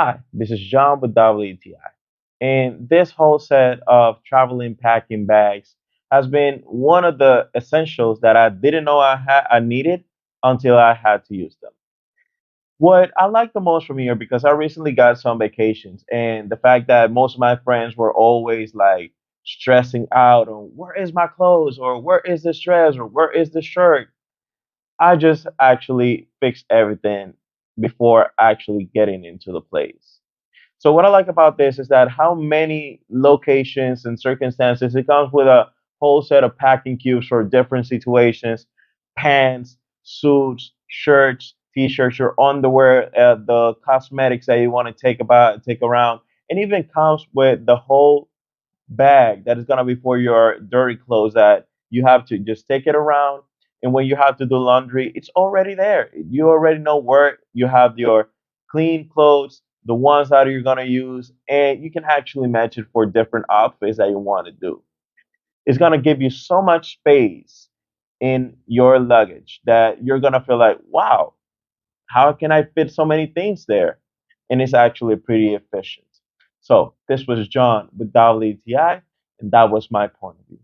Hi, this is John with WTI. And this whole set of traveling packing bags has been one of the essentials that I didn't know I needed until I had to use them. What I like the most from here, because I recently got some vacations, and the fact that most of my friends were always like stressing out on where is my clothes, or where is this dress, or where is the shirt. I just actually fixed everything before actually getting into the place. So what I like about this is that how many locations and circumstances it comes with a whole set of packing cubes for different situations, pants, suits, shirts, t-shirts, your underwear, the cosmetics that you want to take around, and even comes with the whole bag that is gonna be for your dirty clothes that you have to just take it around. And when you have to do laundry, it's already there. You already know where you have your clean clothes, the ones that you're gonna use, and you can actually match it for different outfits that you want to do. It's gonna give you so much space in your luggage that you're gonna feel like, wow, how can I fit so many things there? And it's actually pretty efficient. So this was John with WTI, and that was my point of view.